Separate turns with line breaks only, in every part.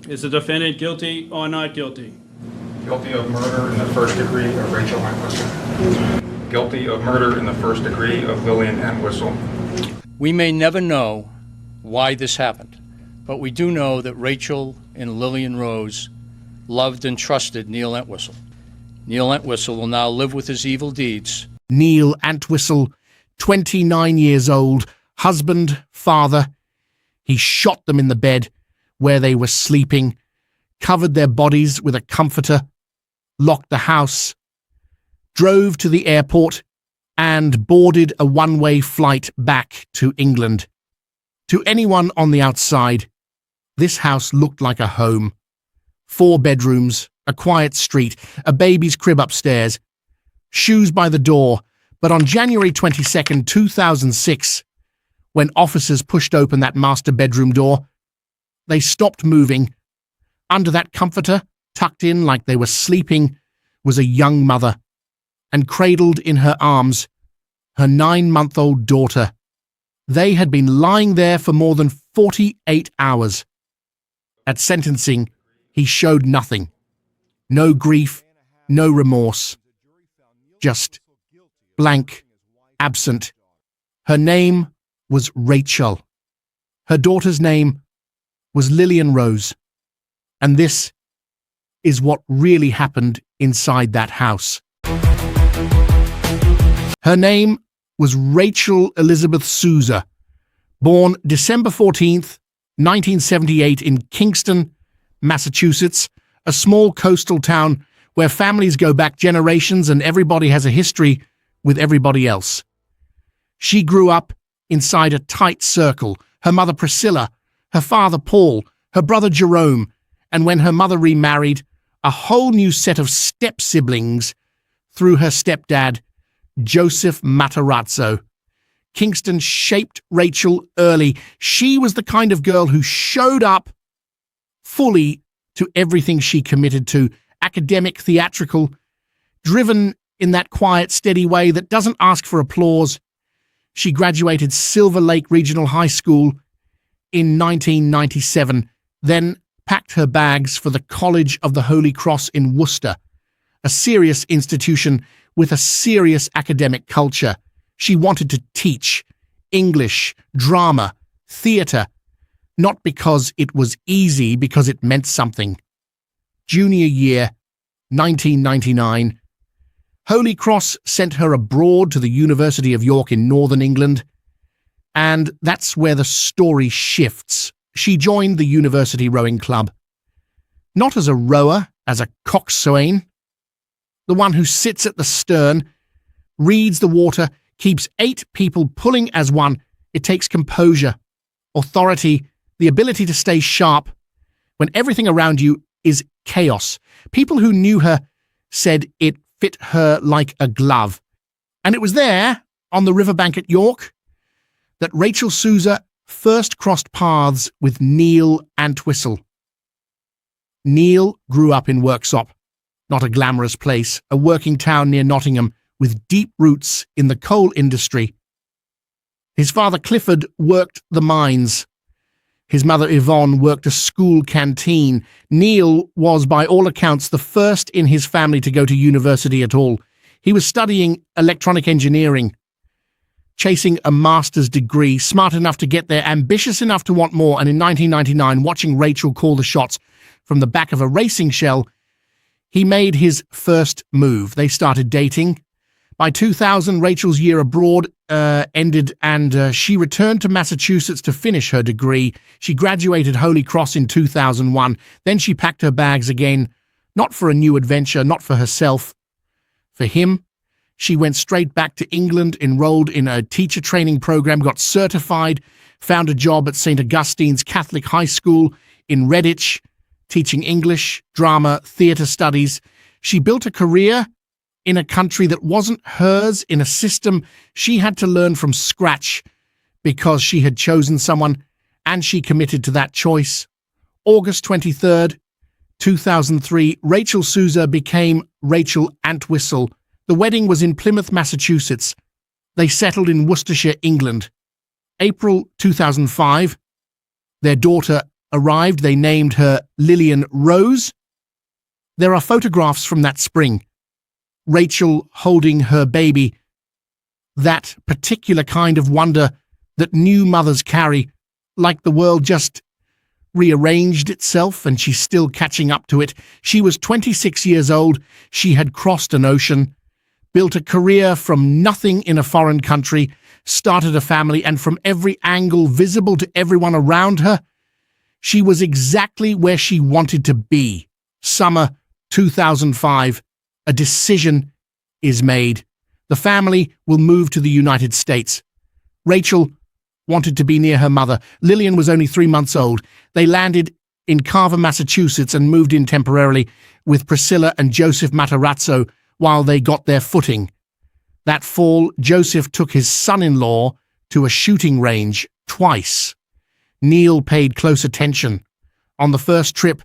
Is the defendant guilty or not guilty?
Guilty of murder in the first degree of Rachel Entwistle. Guilty of murder in the first degree of Lillian Entwistle.
We may never know why this happened, but we do know that Rachel and Lillian Rose loved and trusted Neil Entwistle. Neil Entwistle will now live with his evil deeds.
Neil Entwistle, 29 years old, husband, father. He shot them in the bed where they were sleeping, covered their bodies with a comforter, locked the house, drove to the airport, and boarded a one-way flight back to England. To anyone on the outside, this house looked like a home. 4 bedrooms, a quiet street, a baby's crib upstairs, shoes by the door. But on January 22nd, 2006, when officers pushed open that master bedroom door, they stopped moving. Under that comforter, tucked in like they were sleeping, was a young mother, and cradled in her arms, her 9-month-old daughter. They had been lying there for more than 48 hours. At sentencing, he showed nothing. No grief, no remorse. Just blank, absent. Her name was Rachel. Her daughter's name was Lillian Rose. And this is what really happened inside that house. Her name was Rachel Elizabeth Souza, born December 14th, 1978 in Kingston, Massachusetts, a small coastal town where families go back generations and everybody has a history with everybody else. She grew up inside a tight circle, her mother Priscilla, her father Paul, her brother Jerome, and when her mother remarried, a whole new set of step-siblings through her stepdad, Joseph Matarazzo. Kingston shaped Rachel early. She was the kind of girl who showed up fully to everything she committed to, academic, theatrical, driven in that quiet, steady way that doesn't ask for applause. She graduated Silver Lake Regional High School in 1997, then packed her bags for the College of the Holy Cross in Worcester, a serious institution with a serious academic culture. She wanted to teach English, drama, theatre, not because it was easy, because it meant something. Junior year, 1999, Holy Cross sent her abroad to the University of York in Northern England, and that's where the story shifts. She joined the University Rowing Club, not as a rower, as a coxswain, the one who sits at the stern, reads the water, keeps 8 people pulling as one. It takes composure, authority, the ability to stay sharp when everything around you is chaos. People who knew her said it fit her like a glove. And it was there, on the riverbank at York, that Rachel Souza first crossed paths with Neil Entwistle. Neil grew up in Worksop, not a glamorous place, a working town near Nottingham with deep roots in the coal industry. His father Clifford worked the mines. His mother Yvonne worked a school canteen. Neil was, by all accounts, the first in his family to go to university at all. He was studying electronic engineering, chasing a master's degree, smart enough to get there, ambitious enough to want more, and in 1999, watching Rachel call the shots from the back of a racing shell, he made his first move. They started dating. By 2000, Rachel's year abroad ended, and she returned to Massachusetts to finish her degree. She graduated Holy Cross in 2001. Then she packed her bags again, not for a new adventure, not for herself. For him, she went straight back to England, enrolled in a teacher training program, got certified, found a job at St. Augustine's Catholic High School in Redditch, teaching English, drama, theatre studies. She built a career in a country that wasn't hers, in a system she had to learn from scratch because she had chosen someone and she committed to that choice. August 23rd, 2003, Rachel Souza became Rachel Entwistle. The wedding was in Plymouth, Massachusetts. They settled in Worcestershire, England. April 2005, their daughter arrived, they named her Lillian Rose. There are photographs from that spring. Rachel holding her baby, that particular kind of wonder that new mothers carry, like the world just rearranged itself and she's still catching up to it. She was 26 years old. She had crossed an ocean, built a career from nothing in a foreign country, started a family, and from every angle visible to everyone around her, she was exactly where she wanted to be. Summer 2005, a decision is made. The family will move to the United States. Rachel wanted to be near her mother. Lillian was only 3 months old. They landed in Carver, Massachusetts, and moved in temporarily with Priscilla and Joseph Matarazzo while they got their footing. That fall, Joseph took his son-in-law to a shooting range twice. Neil paid close attention. On the first trip,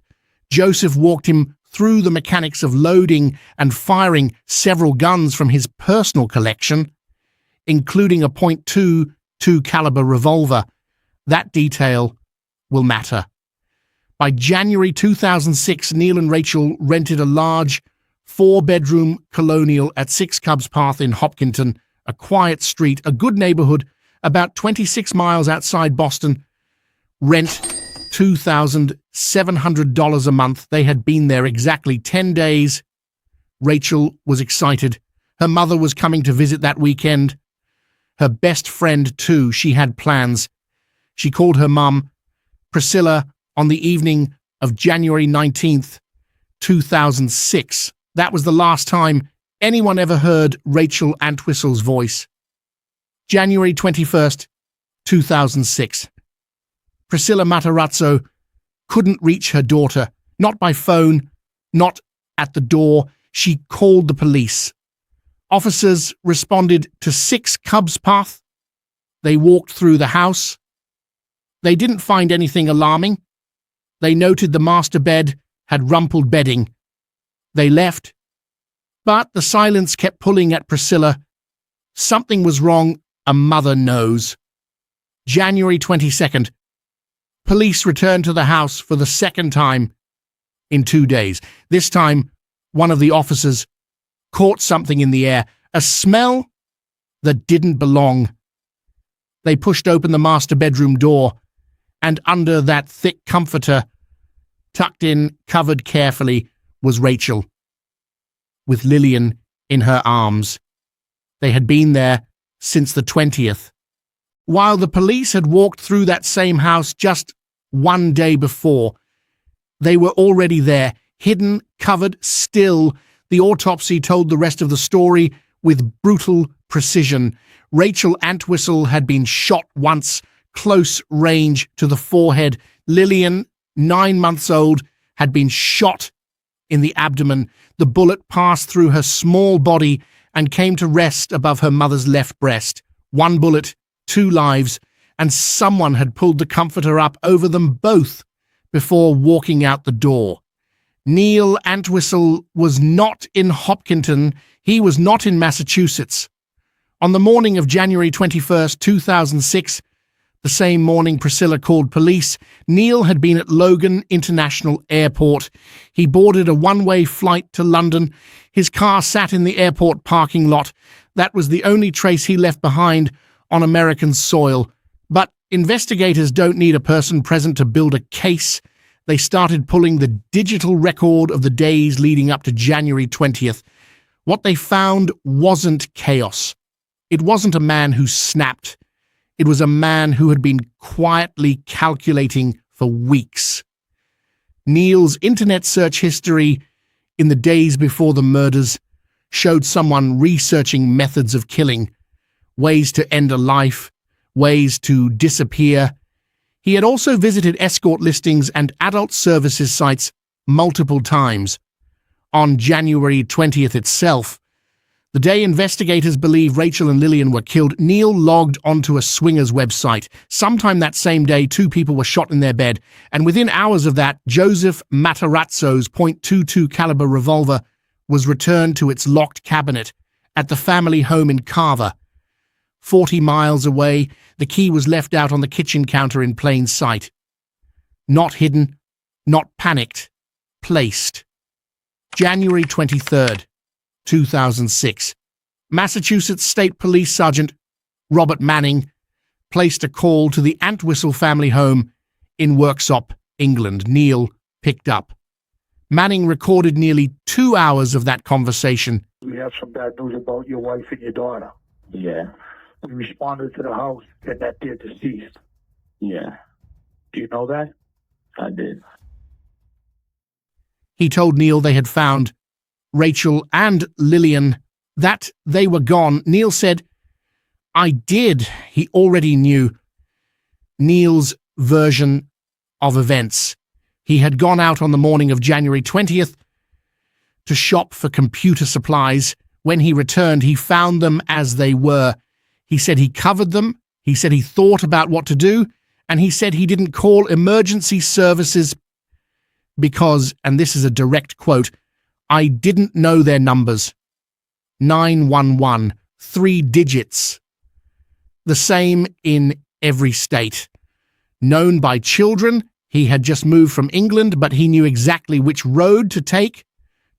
Joseph walked him through the mechanics of loading and firing several guns from his personal collection, including a .22 caliber revolver. That detail will matter. By January 2006, Neil and Rachel rented a large 4-bedroom colonial at 6 Cubs Path in Hopkinton, a quiet street, a good neighborhood, about 26 miles outside Boston. Rent $2,700 a month. They had been there exactly 10 days. Rachel was excited. Her mother was coming to visit that weekend. Her best friend, too. She had plans. She called her mum, Priscilla, on the evening of January 19th, 2006. That was the last time anyone ever heard Rachel Entwistle's voice. January 21st, 2006. Priscilla Matarazzo couldn't reach her daughter, not by phone, not at the door. She called the police. Officers responded to 6 Cubs Path. They walked through the house. They didn't find anything alarming. They noted the master bed had rumpled bedding. They left. But the silence kept pulling at Priscilla. Something was wrong, a mother knows. January 22nd. Police returned to the house for the second time in 2 days. This time, one of the officers caught something in the air, a smell that didn't belong. They pushed open the master bedroom door, and under that thick comforter, tucked in, covered carefully, was Rachel, with Lillian in her arms. They had been there since the 20th. While the police had walked through that same house just 1 day before, they were already there, hidden, covered, still. The autopsy told the rest of the story with brutal precision. Rachel Entwistle had been shot once, close range to the forehead. Lillian, 9 months old, had been shot in the abdomen. The bullet passed through her small body and came to rest above her mother's left breast. 1 bullet, 2 lives, and someone had pulled the comforter up over them both before walking out the door. Neil Entwistle was not in Hopkinton. He was not in Massachusetts. On the morning of January 21st, 2006, the same morning Priscilla called police, Neil had been at Logan International Airport. He boarded a one-way flight to London. His car sat in the airport parking lot. That was the only trace he left behind on American soil. But investigators don't need a person present to build a case. They started pulling the digital record of the days leading up to January 20th. What they found wasn't chaos. It wasn't a man who snapped. It was a man who had been quietly calculating for weeks. Neil's internet search history in the days before the murders showed someone researching methods of killing, ways to end a life, ways to disappear. He had also visited escort listings and adult services sites multiple times. On January 20th itself, the day investigators believe Rachel and Lillian were killed, Neil logged onto a swingers website. Sometime that same day, 2 people were shot in their bed, and within hours of that, Joseph Matarazzo's .22 caliber revolver was returned to its locked cabinet at the family home in Carver. 40 miles away, the key was left out on the kitchen counter in plain sight. Not hidden, not panicked, placed. January 23rd, 2006. Massachusetts State Police Sergeant Robert Manning placed a call to the Entwistle family home in Worksop, England. Neil picked up. Manning recorded nearly 2 hours of that conversation.
We have some bad news about your wife and your daughter.
Yeah,
We responded to the house and that they're deceased.
yeah,
Do you know that?
I did.
He told Neil they had found Rachel and Lillian, that they were gone. Neil said, "I did." He already knew Neil's version of events. He had gone out on the morning of January 20th to shop for computer supplies. When he returned, he found them as they were. He said he covered them. He said he thought about what to do. And he said he didn't call emergency services because, and this is a direct quote, "I didn't know their numbers." 911, 3 digits. The same in every state. Known by children, he had just moved from England, but he knew exactly which road to take,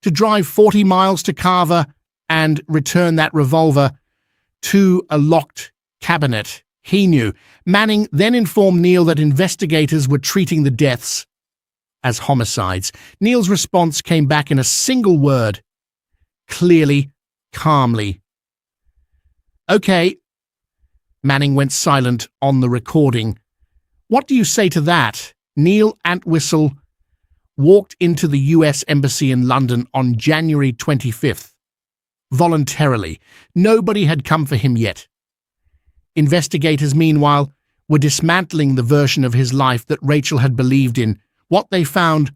to drive 40 miles to Carver and return that revolver to a locked cabinet. He knew. Manning then informed Neil that investigators were treating the deaths as homicides. Neil's response came back in a single word, clearly, calmly. "Okay." Manning went silent on the recording. "What do you say to that?" Neil Entwistle walked into the US Embassy in London on January 25th. Voluntarily. Nobody had come for him yet. Investigators, meanwhile, were dismantling the version of his life that Rachel had believed in. What they found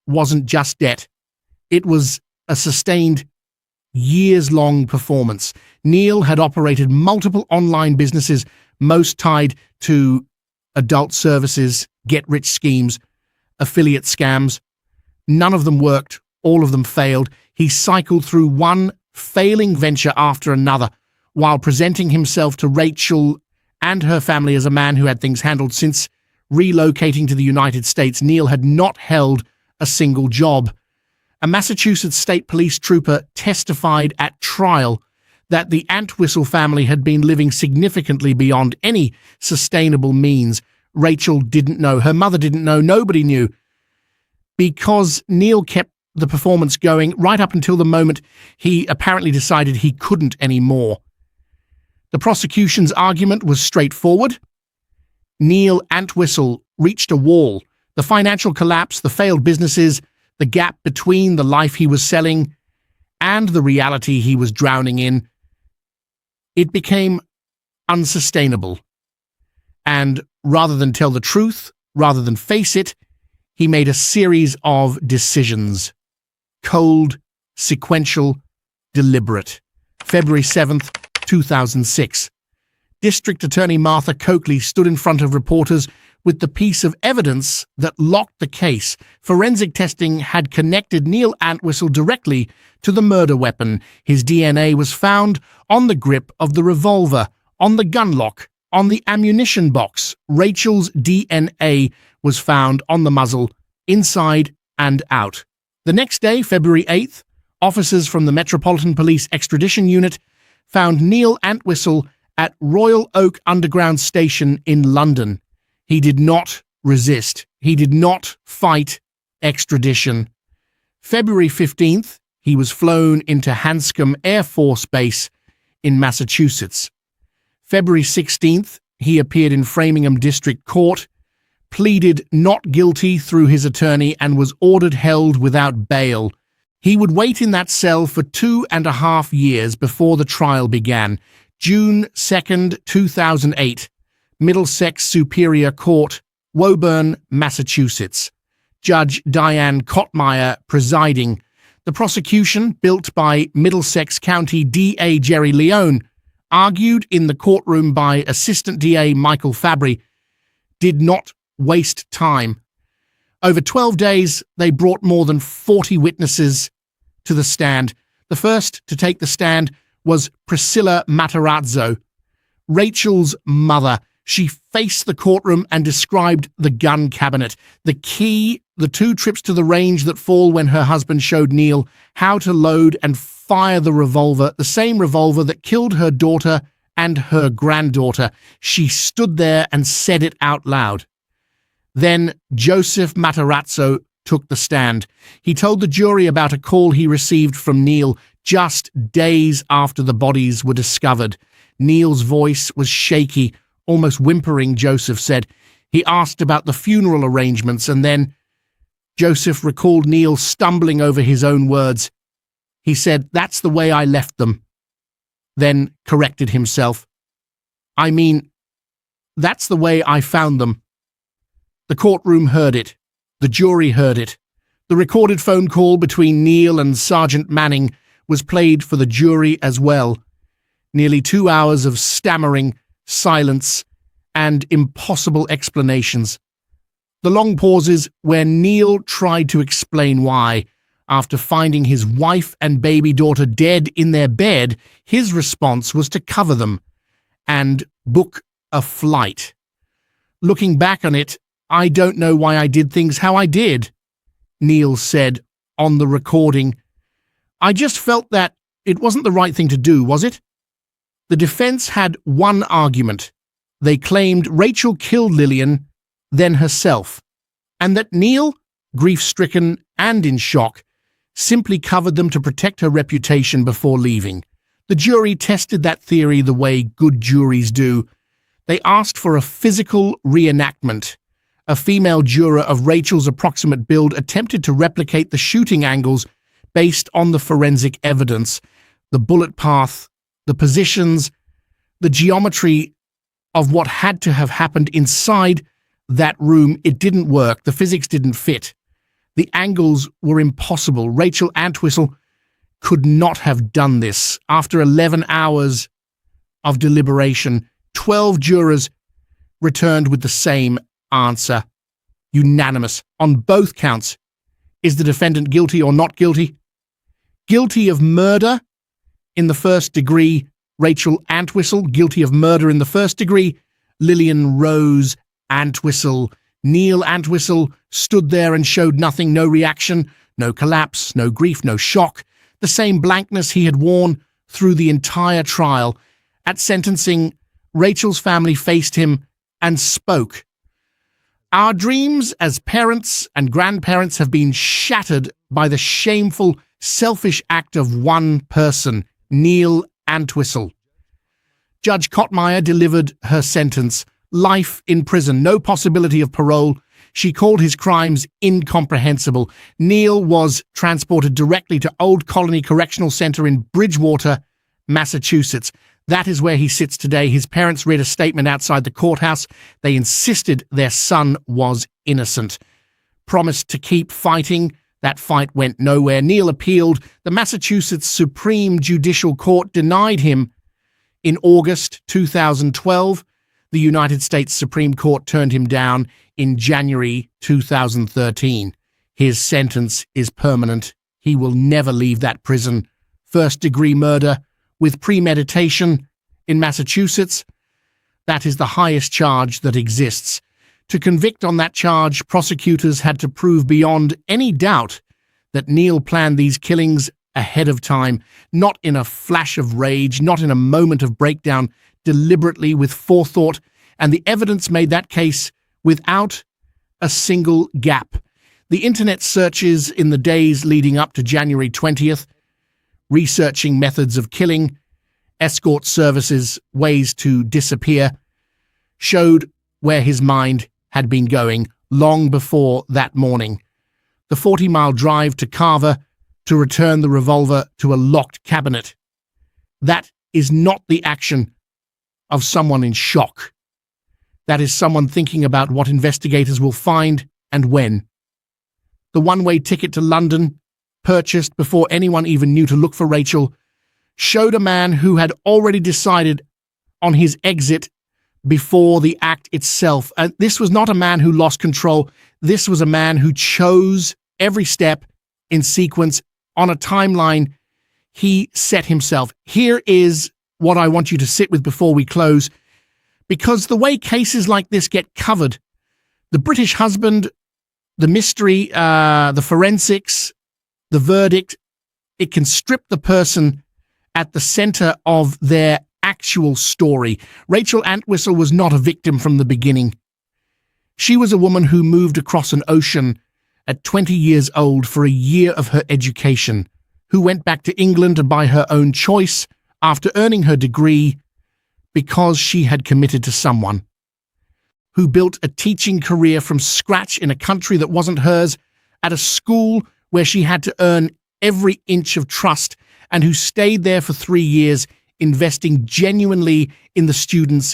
wasn't just debt. It was a sustained, years-long performance. Neil had operated multiple online businesses, most tied to adult services, get-rich schemes, affiliate scams. None of them worked. All of them failed. He cycled through one failing venture after another, while presenting himself to Rachel and her family as a man who had things handled. Since relocating to the United States, Neil had not held a single job. A Massachusetts State Police trooper testified at trial that the Entwistle family had been living significantly beyond any sustainable means. Rachel didn't know. Her mother didn't know. Nobody knew. Because Neil kept the performance going right up until the moment he apparently decided he couldn't anymore. The prosecution's argument was straightforward. Neil Entwistle reached a wall. The financial collapse, the failed businesses, the gap between the life he was selling and the reality he was drowning in. It became unsustainable. And rather than tell the truth, rather than face it, he made a series of decisions. Cold, sequential, deliberate. February 7th, 2006. District Attorney Martha Coakley stood in front of reporters with the piece of evidence that locked the case. Forensic testing had connected Neil Entwistle directly to the murder weapon. His DNA was found on the grip of the revolver, on the gun lock, on the ammunition box. Rachel's DNA was found on the muzzle, inside and out. The next day, February 8th, officers from the Metropolitan Police Extradition Unit found Neil Entwistle at Royal Oak Underground Station in London. He did not resist. He did not fight extradition. February 15th, he was flown into Hanscom Air Force Base in Massachusetts. February 16th, he appeared in Framingham District Court, pleaded not guilty through his attorney, and was ordered held without bail. He would wait in that cell for 2.5 years before the trial began. June 2nd, 2008, Middlesex Superior Court, Woburn, Massachusetts. Judge Diane Kottmeyer presiding. The prosecution, built by Middlesex County DA Jerry Leone, argued in the courtroom by Assistant DA Michael Fabry, did not waste time. Over 12 days, they brought more than 40 witnesses to the stand. The first to take the stand was Priscilla Matarazzo, Rachel's mother. She faced the courtroom and described the gun cabinet, the key, the 2 trips to the range that fall when her husband showed Neil how to load and fire the revolver, the same revolver that killed her daughter and her granddaughter. She stood there and said it out loud. Then Joseph Matarazzo took the stand. He told the jury about a call he received from Neil just days after the bodies were discovered. Neil's voice was shaky, almost whimpering, Joseph said. He asked about the funeral arrangements, and then Joseph recalled Neil stumbling over his own words. He said, "That's the way I left them," then corrected himself. "I mean, that's the way I found them." The courtroom heard it. The jury heard it. The recorded phone call between Neil and Sergeant Manning was played for the jury as well. Nearly 2 hours of stammering, silence, and impossible explanations. The long pauses where Neil tried to explain why. After finding his wife and baby daughter dead in their bed, his response was to cover them and book a flight. "Looking back on it, I don't know why I did things how I did," Neil said on the recording. "I just felt that it wasn't the right thing to do, was it?" The defense had one argument. They claimed Rachel killed Lillian, then herself, and that Neil, grief-stricken and in shock, simply covered them to protect her reputation before leaving. The jury tested that theory the way good juries do. They asked for a physical reenactment. A female juror of Rachel's approximate build attempted to replicate the shooting angles based on the forensic evidence, the bullet path, the positions, the geometry of what had to have happened inside that room. It didn't work. The physics didn't fit. The angles were impossible. Rachel Entwistle could not have done this. After 11 hours of deliberation, 12 jurors returned with the same answer. Unanimous on both counts. Is the defendant guilty or not guilty? Guilty of murder in the first degree, Rachel Entwistle. Guilty of murder in the first degree, Lillian Rose Entwistle. Neil Entwistle stood there and showed nothing, no reaction, no collapse, no grief, no shock, the same blankness he had worn through the entire trial. At sentencing, Rachel's family faced him and spoke. "Our dreams as parents and grandparents have been shattered by the shameful, selfish act of one person, Neil Entwistle." Judge Kottmeyer delivered her sentence. Life in prison, no possibility of parole. She called his crimes incomprehensible. Neil was transported directly to Old Colony Correctional Center in Bridgewater, Massachusetts. That is where he sits today. His parents read a statement outside the courthouse. They insisted their son was innocent. Promised to keep fighting. That fight went nowhere. Neil appealed. The Massachusetts Supreme Judicial Court denied him. In August 2012, the United States Supreme Court turned him down in January 2013. His sentence is permanent. He will never leave that prison. First-degree murder with premeditation in Massachusetts, that is the highest charge that exists. To convict on that charge, prosecutors had to prove beyond any doubt that Neil planned these killings ahead of time, not in a flash of rage, not in a moment of breakdown, deliberately with forethought, and the evidence made that case without a single gap. The internet searches in the days leading up to January 20th, researching methods of killing, escort services, ways to disappear, showed where his mind had been going long before that morning. The 40-mile drive to Carver to return the revolver to a locked cabinet. That is not the action of someone in shock. That is someone thinking about what investigators will find and when. The one-way ticket to London, purchased before anyone even knew to look for Rachel, showed a man who had already decided on his exit before the act itself. And this was not a man who lost control. This was a man who chose every step in sequence on a timeline he set himself. Here is what I want you to sit with before we close. Because the way cases like this get covered, the British husband, the mystery, the forensics, the verdict, it can strip the person at the center of their actual story. Rachel Entwistle was not a victim from the beginning. She was a woman who moved across an ocean at 20 years old for a year of her education, who went back to England by her own choice after earning her degree because she had committed to someone, who built a teaching career from scratch in a country that wasn't hers, at a school where she had to earn every inch of trust, and who stayed there for 3 years, investing genuinely in the students